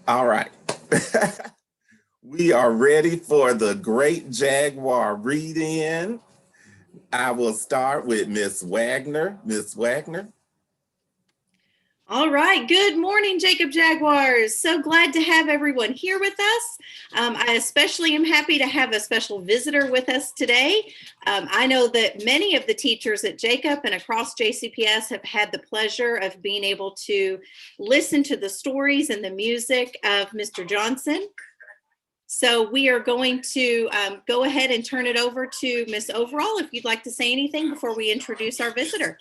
All right. We are ready for the great Jaguar read in. I will start with Miss Wagner. Miss Wagner. All right. Good morning, Jacob Jaguars. So glad to have everyone here with us. I especially am happy to have a special visitor with us today. I know that many of the teachers at Jacob and across JCPS have had the pleasure of being able to listen to the stories and the music of Mr. Johnson. So we are going to go ahead and turn it over to Miss Overall if you'd like to say anything before we introduce our visitor.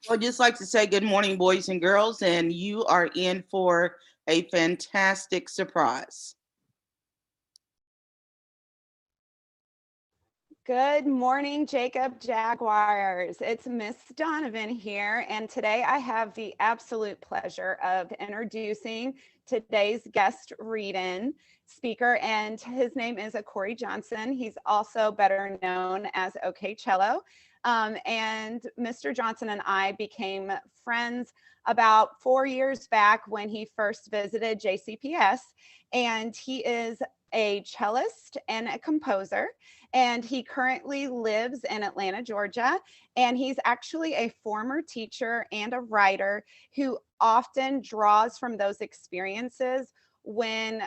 I'd just like to say good morning, boys and girls, and you are in for a fantastic surprise. Good morning, Jacob Jaguars. It's Miss Donovan here, and today I have the absolute pleasure of introducing today's guest read-in speaker, and his name is Okorrie Johnson. He's also better known as OK Cello. And Mr. Johnson and I became friends about 4 years back when he first visited JCPS, and he is a cellist and a composer, and he currently lives in Atlanta, Georgia, and he's actually a former teacher and a writer who often draws from those experiences when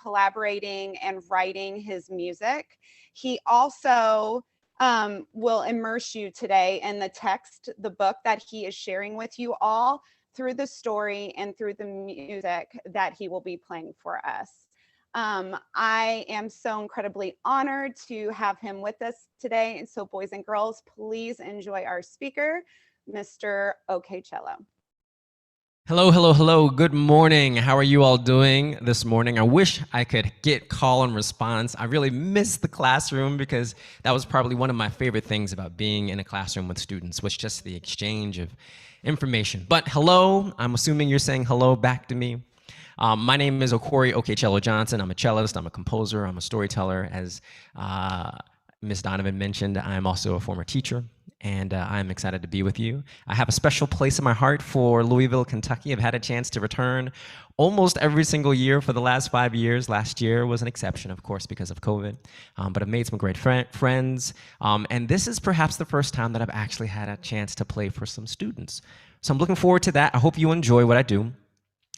collaborating and writing his music. He also will immerse you today in the text, the book that he is sharing with you all through the story and through the music that he will be playing for us. I am so incredibly honored to have him with us today. And so boys and girls, please enjoy our speaker, Mr. OK Cello. Hello, hello, hello. Good morning. How are you all doing this morning? I wish I could get call and response. I really miss the classroom because that was probably one of my favorite things about being in a classroom with students, was just the exchange of information. But hello, I'm assuming you're saying hello back to me. My name is Okorrie OK Cello Johnson. I'm a cellist, I'm a composer, I'm a storyteller. As Ms. Donovan mentioned, I'm also a former teacher, and I'm excited to be with you. I have a special place in my heart for Louisville, Kentucky. I've had a chance to return almost every single year for the last 5 years. Last year was an exception, of course, because of COVID, but I've made some great friends, and this is perhaps the first time that I've actually had a chance to play for some students. So I'm looking forward to that. I hope you enjoy what I do.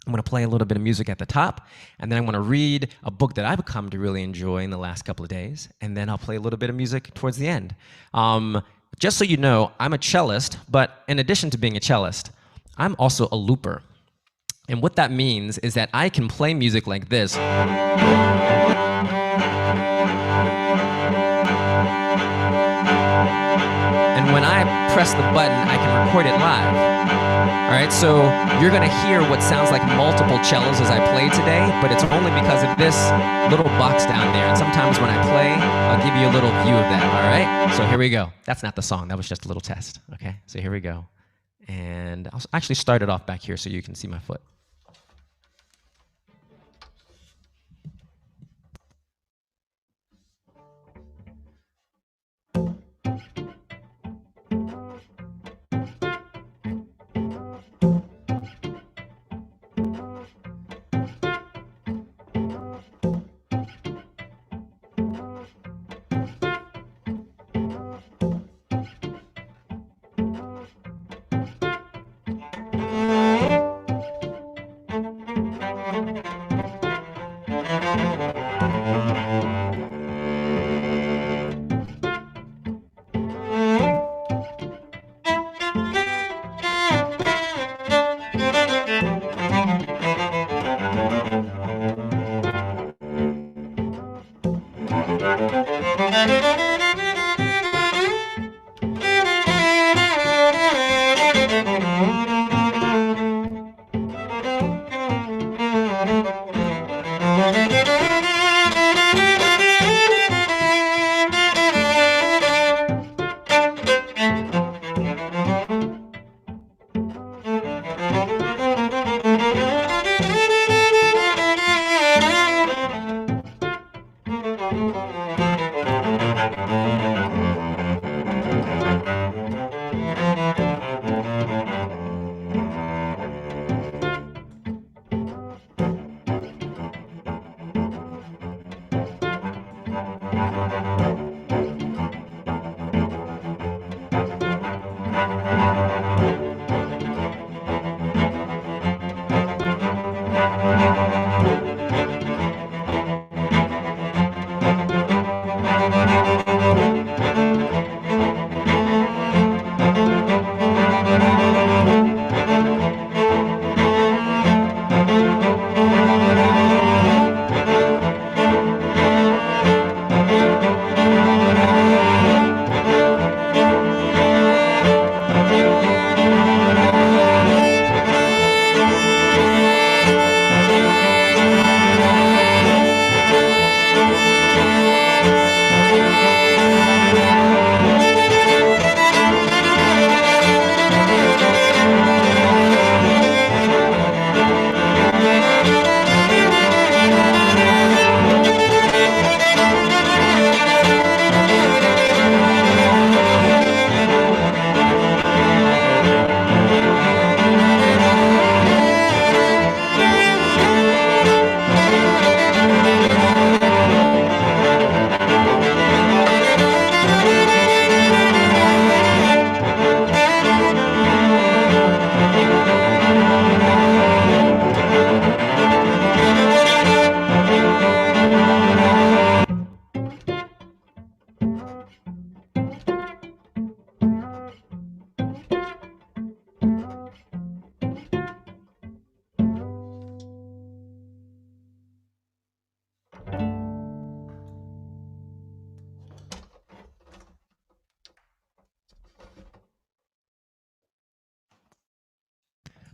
I'm going to play a little bit of music at the top, and then I'm going to read a book that I've come to really enjoy in the last couple of days, and then I'll play a little bit of music towards the end. Just so you know, I'm a cellist, but in addition to being a cellist, I'm also a looper. And what that means is that I can play music like this. And when I press the button, I can record it live. All right, so you're gonna hear what sounds like multiple cellos as I play today, but it's only because of this little box down there. And sometimes when I play, I'll give you a little view of that, all right? So here we go. That's not the song, that was just a little test, okay? So here we go. And I'll actually start it off back here so you can see my foot.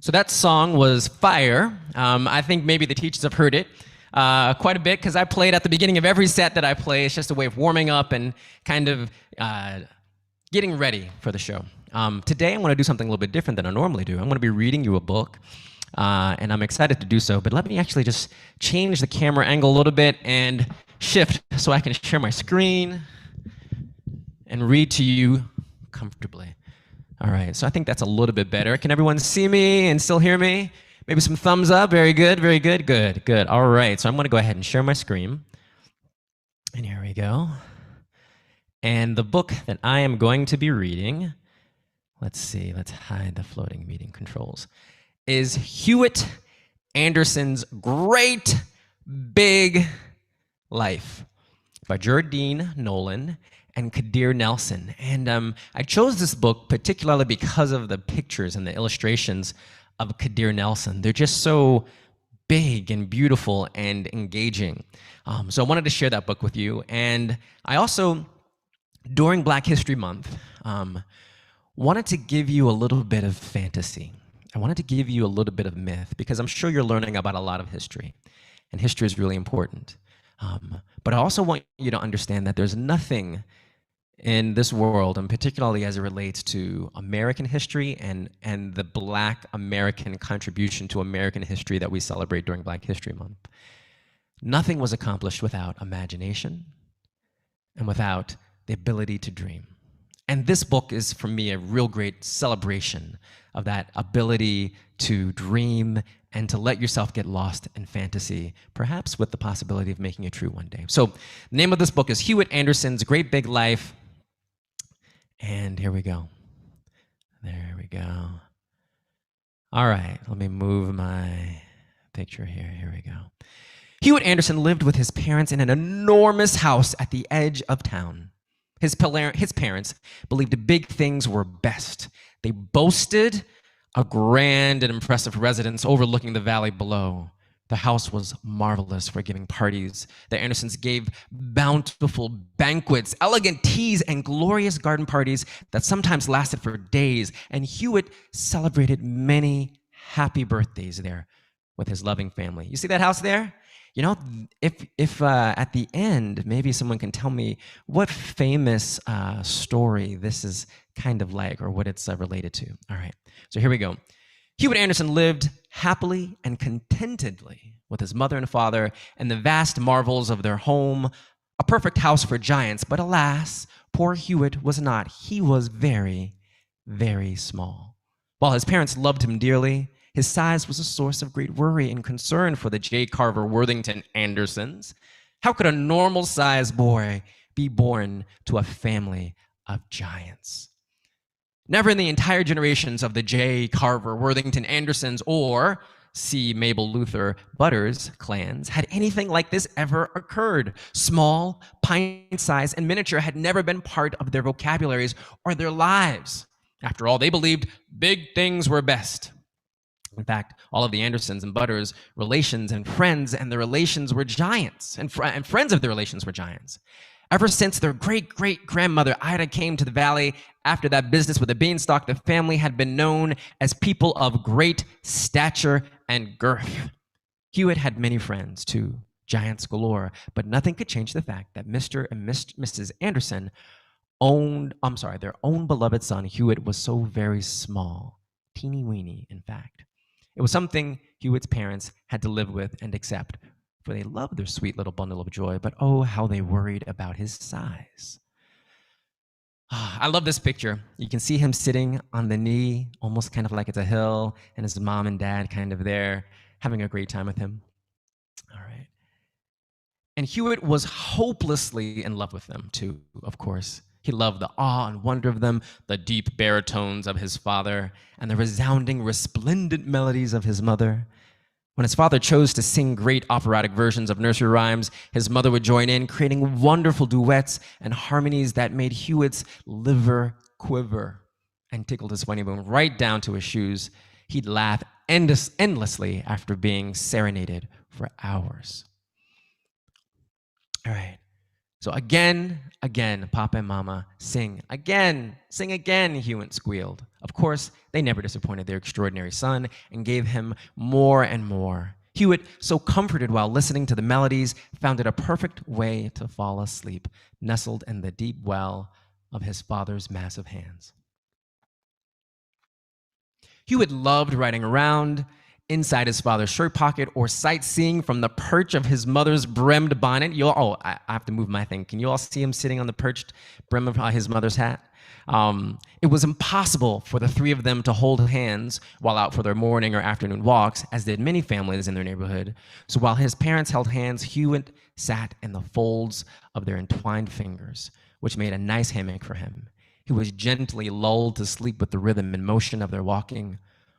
So that song was Fire. I think maybe the teachers have heard it quite a bit because I play it at the beginning of every set that I play. It's just a way of warming up and kind of getting ready for the show. Today, I want to do something a little bit different than I normally do. I'm going to be reading you a book, and I'm excited to do so. But let me actually just change the camera angle a little bit and shift so I can share my screen and read to you comfortably. All right, so I think that's a little bit better. Can everyone see me and still hear me? Maybe some thumbs up. Very good, very good, good, good. All right, so I'm going to go ahead and share my screen. And here we go. And the book that I am going to be reading, let's see, let's hide the floating meeting controls, is Hewitt Anderson's Great Big Life by Jardine Nolan and Kadir Nelson. And I chose this book particularly because of the pictures and the illustrations of Kadir Nelson. They're just so big and beautiful and engaging. So I wanted to share that book with you. And I also, during Black History Month, wanted to give you a little bit of fantasy. I wanted to give you a little bit of myth because I'm sure you're learning about a lot of history. And history is really important. But I also want you to understand that there's nothing in this world, and particularly as it relates to American history and the Black American contribution to American history that we celebrate during Black History Month. Nothing was accomplished without imagination and without the ability to dream. And this book is, for me, a real great celebration of that ability to dream and to let yourself get lost in fantasy, perhaps with the possibility of making it true one day. So the name of this book is Hewitt Anderson's Great Big Life. And here we go. There we go. All right, let me move my picture here. Here we go. Hewitt Anderson lived with his parents in an enormous house at the edge of town. His parents believed big things were best. They boasted a grand and impressive residence overlooking the valley below. The house was marvelous for giving parties. The Andersons gave bountiful banquets, elegant teas, and glorious garden parties that sometimes lasted for days. And Hewitt celebrated many happy birthdays there with his loving family. You see that house there? You know, if at the end, maybe someone can tell me what famous story this is kind of like or what it's related to. All right, so here we go. Hewitt Anderson lived happily and contentedly with his mother and father and the vast marvels of their home, a perfect house for giants. But alas, poor Hewitt was not. He was very, very small. While his parents loved him dearly, his size was a source of great worry and concern for the J. Carver Worthington Andersons. How could a normal-sized boy be born to a family of giants? Never in the entire generations of the J. Carver Worthington Andersons or C. Mabel Luther Butters clans had anything like this ever occurred. Small, pint-sized, and miniature had never been part of their vocabularies or their lives. After all, they believed big things were best. In fact, all of the Andersons and Butters' relations and friends and their relations were giants, and friends of their relations were giants. Ever since their great-great-grandmother Ida came to the valley after that business with the beanstalk, the family had been known as people of great stature and girth. Hewitt had many friends, too, giants galore, but nothing could change the fact that Mr. and Mrs. Anderson their own beloved son, Hewitt, was so very small, teeny-weeny, in fact. It was something Hewitt's parents had to live with and accept, for they loved their sweet little bundle of joy, but oh, how they worried about his size. I love this picture. You can see him sitting on the knee, almost kind of like it's a hill, and his mom and dad kind of there, having a great time with him. All right. And Hewitt was hopelessly in love with them, too, of course. He loved the awe and wonder of them, the deep baritones of his father, and the resounding, resplendent melodies of his mother. When his father chose to sing great operatic versions of nursery rhymes, his mother would join in, creating wonderful duets and harmonies that made Hewitt's liver quiver and tickled his funny bone right down to his shoes. He'd laugh endlessly after being serenaded for hours. All right. So again, Papa and Mama, sing again, Hewitt squealed. Of course, they never disappointed their extraordinary son and gave him more and more. Hewitt, so comforted while listening to the melodies, found it a perfect way to fall asleep, nestled in the deep well of his father's massive hands. Hewitt loved riding around inside his father's shirt pocket or sightseeing from the perch of his mother's brimmed bonnet. I have to move my thing. Can you all see him sitting on the perched brim of his mother's hat? It was impossible for the three of them to hold hands while out for their morning or afternoon walks, as did many families in their neighborhood. So while his parents held hands, Hewitt sat in the folds of their entwined fingers, which made a nice hammock for him. He was gently lulled to sleep with the rhythm and motion of their walking.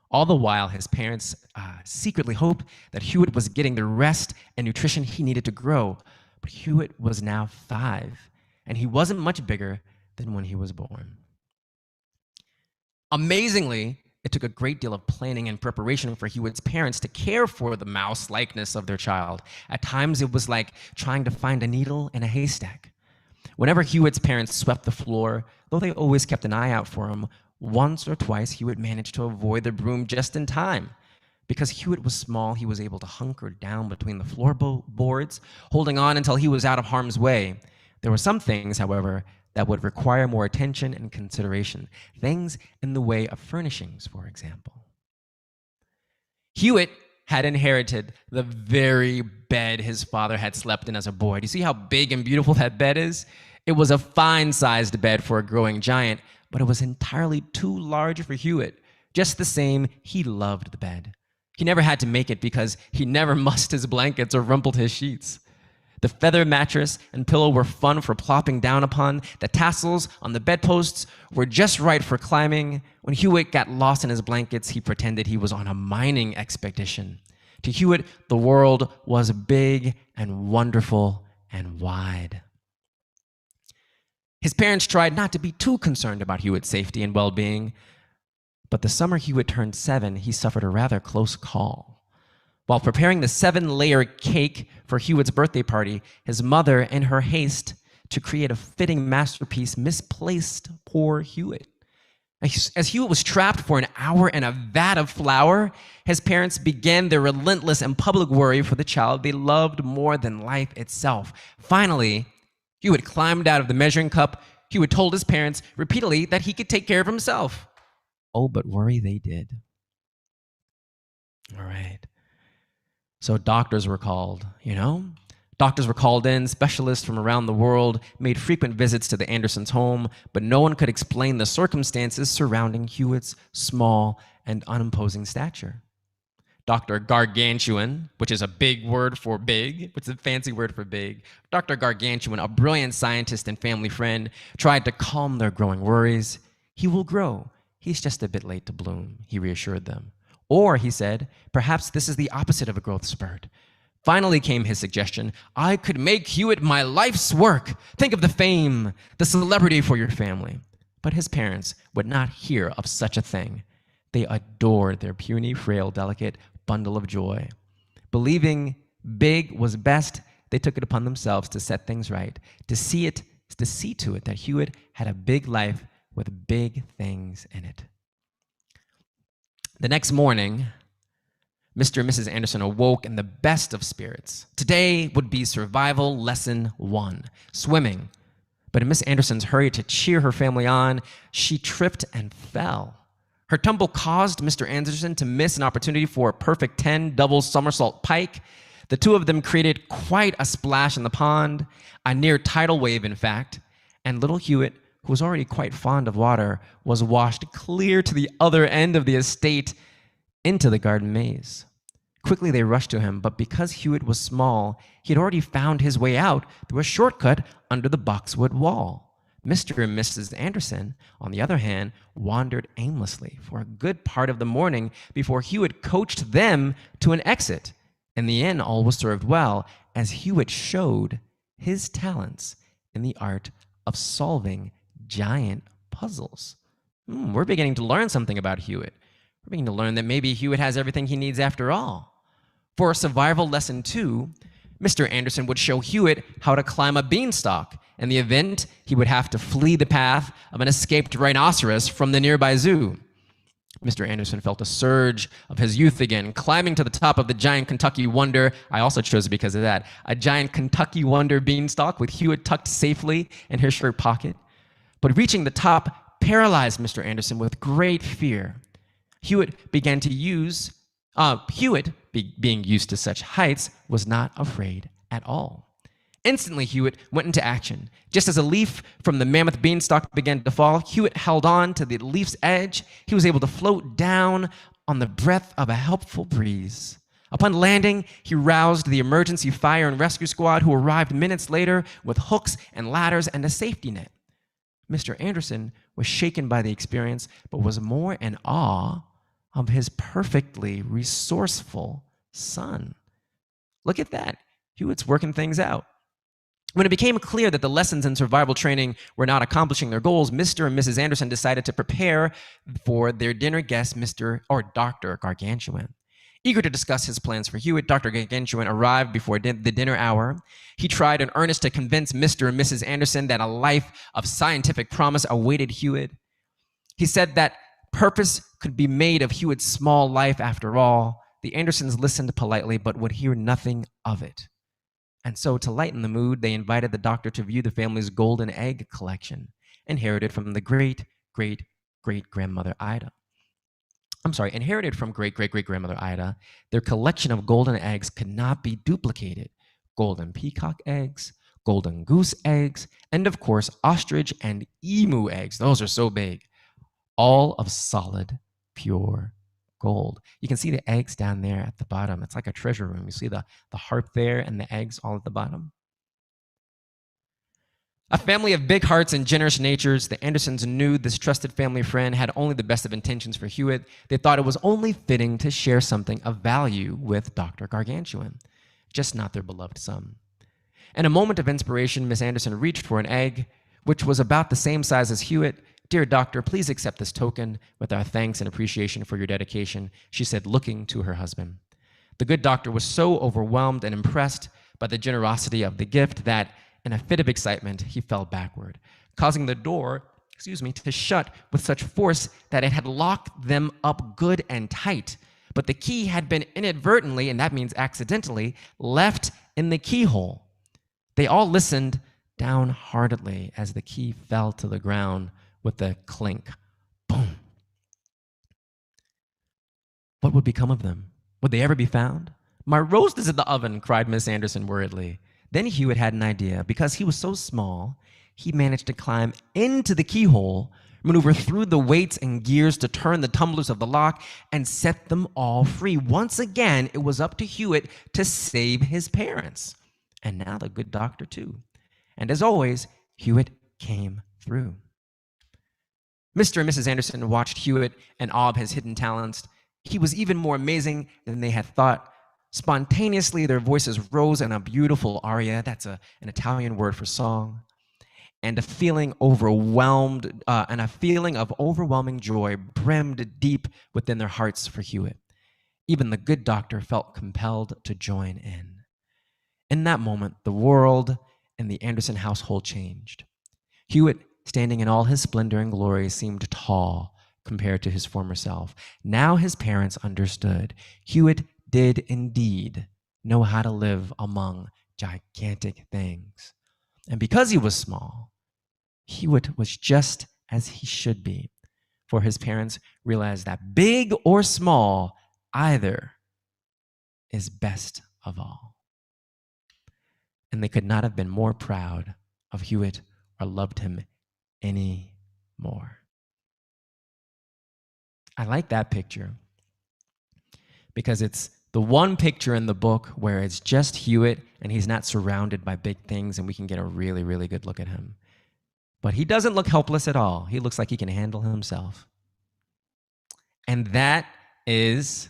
All the while, his parents secretly hoped that Hewitt was getting the rest and nutrition he needed to grow. But Hewitt was now 5, and he wasn't much bigger than when he was born. Amazingly, it took a great deal of planning and preparation for Hewitt's parents to care for the mouse likeness of their child. At times, it was like trying to find a needle in a haystack. Whenever Hewitt's parents swept the floor, though they always kept an eye out for him, once or twice Hewitt managed to avoid the broom just in time. Because Hewitt was small, he was able to hunker down between the floorboards, holding on until he was out of harm's way. There were some things, however, that would require more attention and consideration. Things in the way of furnishings, for example. Hewitt had inherited the very bed his father had slept in as a boy. Do you see how big and beautiful that bed is? It was a fine-sized bed for a growing giant, but it was entirely too large for Hewitt. Just the same, he loved the bed. He never had to make it because he never mussed his blankets or rumpled his sheets. The feather mattress and pillow were fun for plopping down upon. The tassels on the bedposts were just right for climbing. When Hewitt got lost in his blankets, he pretended he was on a mining expedition. To Hewitt, the world was big and wonderful and wide. His parents tried not to be too concerned about Hewitt's safety and well-being, but the summer Hewitt turned 7, he suffered a rather close call. While preparing the 7-layer cake for Hewitt's birthday party, his mother, in her haste to create a fitting masterpiece, misplaced poor Hewitt. As Hewitt was trapped for an hour in a vat of flour, his parents began their relentless and public worry for the child they loved more than life itself. Finally, Hewitt climbed out of the measuring cup. Hewitt told his parents repeatedly that he could take care of himself. Oh, but worry they did. All right. So doctors were called, Doctors were called in. Specialists from around the world made frequent visits to the Andersons' home, but no one could explain the circumstances surrounding Hewitt's small and unimposing stature. Dr. Gargantuan, which is a big word for big, which is a fancy word for big. Dr. Gargantuan, a brilliant scientist and family friend, tried to calm their growing worries. He will grow. He's just a bit late to bloom, he reassured them. Or, he said, perhaps this is the opposite of a growth spurt. Finally came his suggestion, I could make Hewitt my life's work. Think of the fame, the celebrity for your family. But his parents would not hear of such a thing. They adored their puny, frail, delicate bundle of joy. Believing big was best, they took it upon themselves to set things right, to see to it that Hewitt had a big life with big things in it. The next morning, Mr. and Mrs. Anderson awoke in the best of spirits. Today would be survival lesson 1, swimming. But in Miss Anderson's hurry to cheer her family on, she tripped and fell. Her tumble caused Mr. Anderson to miss an opportunity for a perfect 10 double somersault pike. The two of them created quite a splash in the pond, a near tidal wave, in fact, and little Hewitt, who was already quite fond of water, was washed clear to the other end of the estate into the garden maze. Quickly they rushed to him, but because Hewitt was small, he had already found his way out through a shortcut under the boxwood wall. Mr. and Mrs. Anderson, on the other hand, wandered aimlessly for a good part of the morning before Hewitt coached them to an exit. In the end, all was served well, as Hewitt showed his talents in the art of solving giant puzzles. We're beginning to learn something about Hewitt. We're beginning to learn that maybe Hewitt has everything he needs after all. For survival lesson 2, Mr. Anderson would show Hewitt how to climb a beanstalk. In the event, he would have to flee the path of an escaped rhinoceros from the nearby zoo. Mr. Anderson felt a surge of his youth again, climbing to the top of the giant Kentucky Wonder. I also chose it because of that. A giant Kentucky Wonder beanstalk with Hewitt tucked safely in his shirt pocket. But reaching the top paralyzed Mr. Anderson with great fear. Hewitt being used to such heights, was not afraid at all. Instantly, Hewitt went into action. Just as a leaf from the mammoth beanstalk began to fall, Hewitt held on to the leaf's edge. He was able to float down on the breath of a helpful breeze. Upon landing, he roused the emergency fire and rescue squad, who arrived minutes later with hooks and ladders and a safety net. Mr. Anderson was shaken by the experience, but was more in awe of his perfectly resourceful son. Look at that. Hewitt's working things out. When it became clear that the lessons in survival training were not accomplishing their goals, Mr. and Mrs. Anderson decided to prepare for their dinner guest, Dr. Gargantuan. Eager to discuss his plans for Hewitt, Dr. Gargantuan arrived before the dinner hour. He tried in earnest to convince Mr. and Mrs. Anderson that a life of scientific promise awaited Hewitt. He said that purpose could be made of Hewitt's small life after all. The Andersons listened politely, but would hear nothing of it. And so, to lighten the mood, they invited the doctor to view the family's golden egg collection, inherited from the great-great-great-grandmother Ida. Inherited from great-great-great-grandmother Ida, their collection of golden eggs could not be duplicated. Golden peacock eggs, golden goose eggs, and of course, ostrich and emu eggs. Those are so big. All of solid, pure gold. You can see the eggs down there at the bottom. It's like a treasure room. You see the harp there and the eggs all at the bottom. A family of big hearts and generous natures, the Andersons knew this trusted family friend had only the best of intentions for Hewitt. They thought it was only fitting to share something of value with Dr. Gargantuan, just not their beloved son. In a moment of inspiration, Miss Anderson reached for an egg, which was about the same size as Hewitt. "Dear doctor, please accept this token with our thanks and appreciation for your dedication," she said, looking to her husband. The good doctor was so overwhelmed and impressed by the generosity of the gift that, in a fit of excitement, he fell backward, causing the door, to shut with such force that it had locked them up good and tight. But the key had been inadvertently, and that means accidentally, left in the keyhole. They all listened downheartedly as the key fell to the ground with a clink. Boom. What would become of them? Would they ever be found? "My roast is in the oven," cried Miss Anderson worriedly. Then Hewitt had an idea. Because he was so small, he managed to climb into the keyhole, maneuver through the weights and gears to turn the tumblers of the lock, and set them all free. Once again, it was up to Hewitt to save his parents. And now the good doctor, too. And as always, Hewitt came through. Mr. and Mrs. Anderson watched Hewitt in awe of his hidden talents. He was even more amazing than they had thought. Spontaneously, their voices rose in a beautiful aria. That's an Italian word for song. And a feeling of overwhelming joy brimmed deep within their hearts for Hewitt. Even the good doctor felt compelled to join in. In that moment, the world and the Anderson household changed. Hewitt, standing in all his splendor and glory, seemed tall compared to his former self. Now his parents understood. Hewitt did indeed know how to live among gigantic things. And because he was small, Hewitt was just as he should be. For his parents realized that big or small, either is best of all. And they could not have been more proud of Hewitt or loved him any more. I like that picture because it's the one picture in the book where it's just Hewitt and he's not surrounded by big things and we can get a really, really good look at him. But he doesn't look helpless at all. He looks like he can handle himself. And that is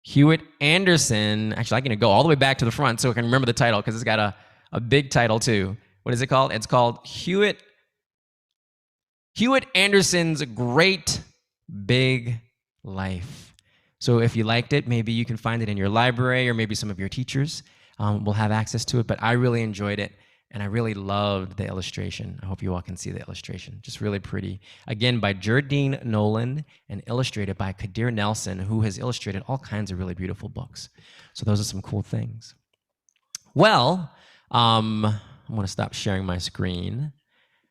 Hewitt Anderson. Actually, I'm going to go all the way back to the front so I can remember the title because it's got a big title too. What is it called? It's called Hewitt Anderson's Great Big Life. So if you liked it, maybe you can find it in your library or maybe some of your teachers. will have access to it, but I really enjoyed it. And I really loved the illustration. I hope you all can see the illustration. Just really pretty. Again, by Jerdine Nolan and illustrated by Kadir Nelson, who has illustrated all kinds of really beautiful books. So those are some cool things. Well, I'm going to stop sharing my screen.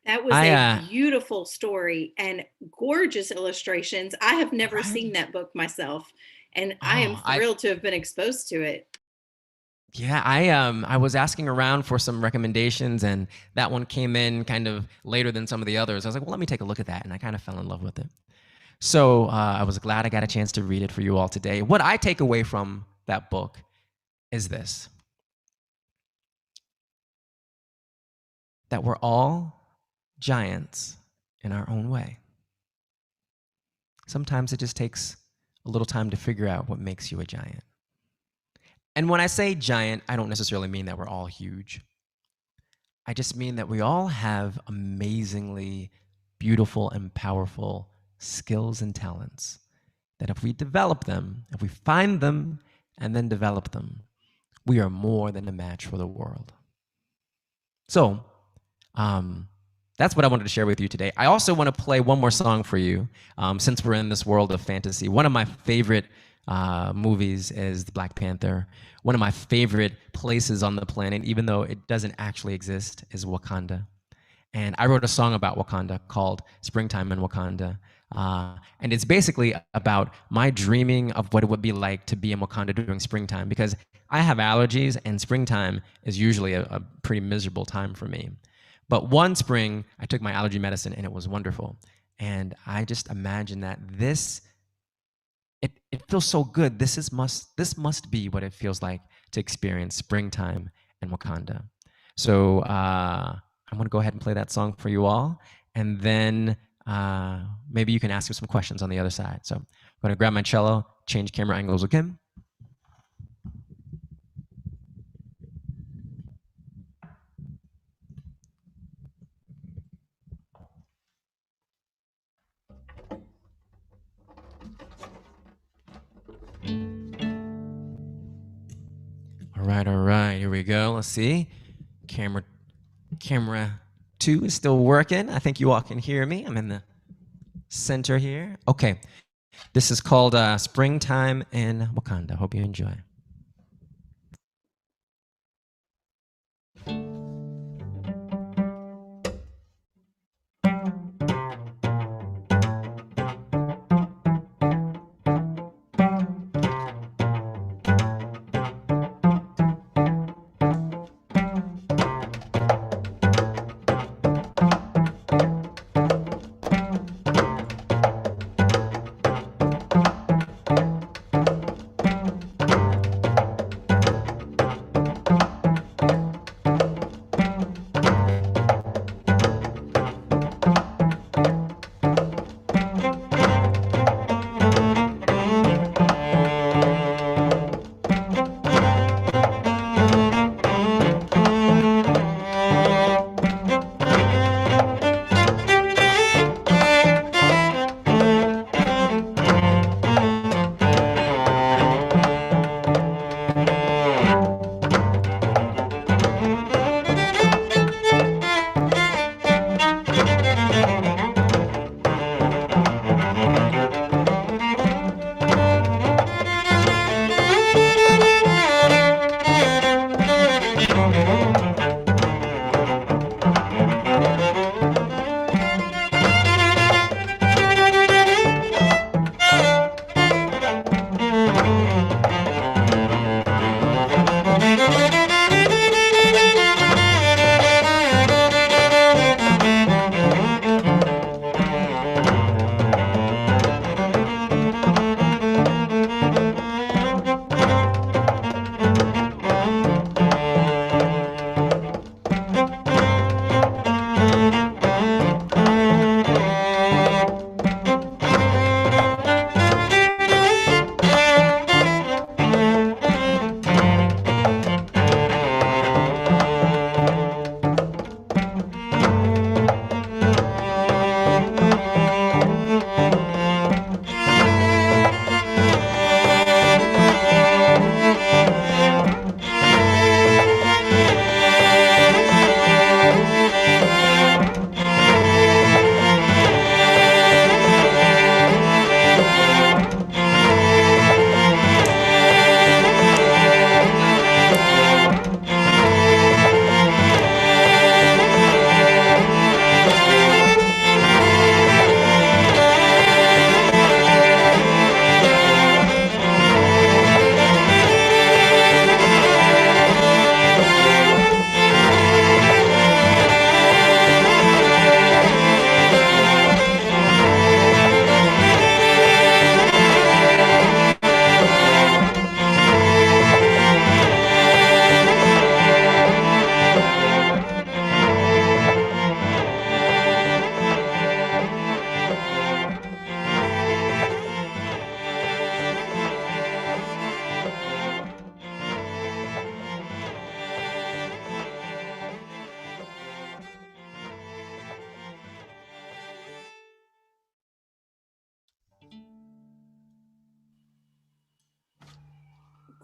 That was a beautiful story and gorgeous illustrations. I have never seen that book myself, and I am thrilled to have been exposed to it. Yeah, I was asking around for some recommendations, and that one came in kind of later than some of the others. I was like, well, let me take a look at that, and I kind of fell in love with it. So I was glad I got a chance to read it for you all today. What I take away from that book is this: that we're all giants in our own way. Sometimes it just takes a little time to figure out what makes you a giant. And when I say giant, I don't necessarily mean that we're all huge. I just mean that we all have amazingly beautiful and powerful skills and talents that if we develop them, if we find them and then develop them, we are more than a match for the world. So, that's what I wanted to share with you today. I also want to play one more song for you, since we're in this world of fantasy. One of my favorite movies is the Black Panther. One of my favorite places on the planet, even though it doesn't actually exist, is Wakanda. And I wrote a song about Wakanda called Springtime in Wakanda. And it's basically about my dreaming of what it would be like to be in Wakanda during springtime, because I have allergies and springtime is usually a pretty miserable time for me. But one spring, I took my allergy medicine and it was wonderful. And I just imagine that it feels so good. This must be what it feels like to experience springtime in Wakanda. So I'm gonna go ahead and play that song for you all. And then maybe you can ask me some questions on the other side. So I'm gonna grab my cello, change camera angles again. All right, here we go. Let's see. Camera 2 is still working. I think you all can hear me. I'm in the center here. Okay, this is called Springtime in Wakanda. Hope you enjoy.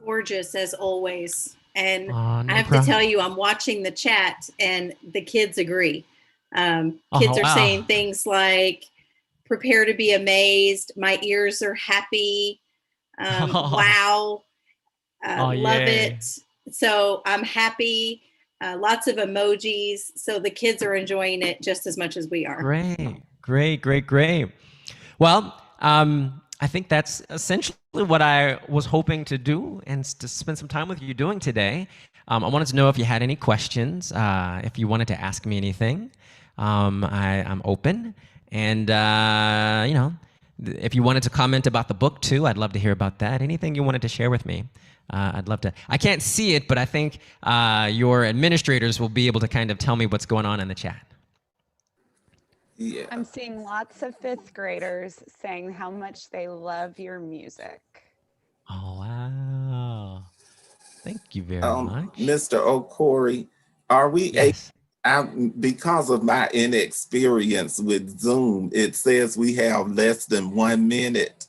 Gorgeous as always. And Oh, I no have to problem. tell you, I'm watching the chat and the kids agree. Kids Oh, are saying wow. things like, prepare to be amazed. My ears are happy. Wow. Oh, Love yay. it. So I'm happy. Lots of emojis. So the kids are enjoying it just as much as we are. Great, great, great, great. Well, I think that's essentially what I was hoping to do and to spend some time with you doing today. I wanted to know if you had any questions, if you wanted to ask me anything. I'm open. And, if you wanted to comment about the book too, I'd love to hear about that. Anything you wanted to share with me, I'd love to. I can't see it, but I think your administrators will be able to kind of tell me what's going on in the chat. Yeah. I'm seeing lots of fifth graders saying how much they love your music. Oh, wow. Thank you very much. Mr. Okorrie, are we Yes. because of my inexperience with Zoom, it says we have less than 1 minute.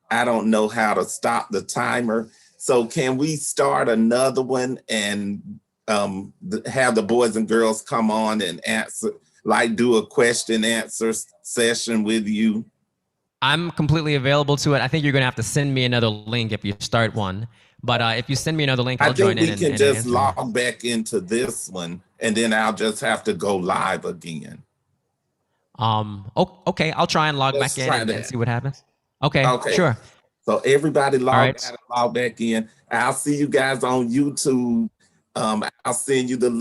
I don't know how to stop the timer. So can we start another one and have the boys and girls come on and answer, like do a question answer session with you? I'm completely available to it. I think you're going to have to send me another link if you start one. But if you send me another link, I I'll join think in we can and just answer. log back into this one and then I'll just have to go live again. Okay, I'll try and log Let's back in try and that. see what happens. Okay, Okay. sure. So everybody All log right. out and log back in. I'll see you guys on YouTube. I'll send you the link.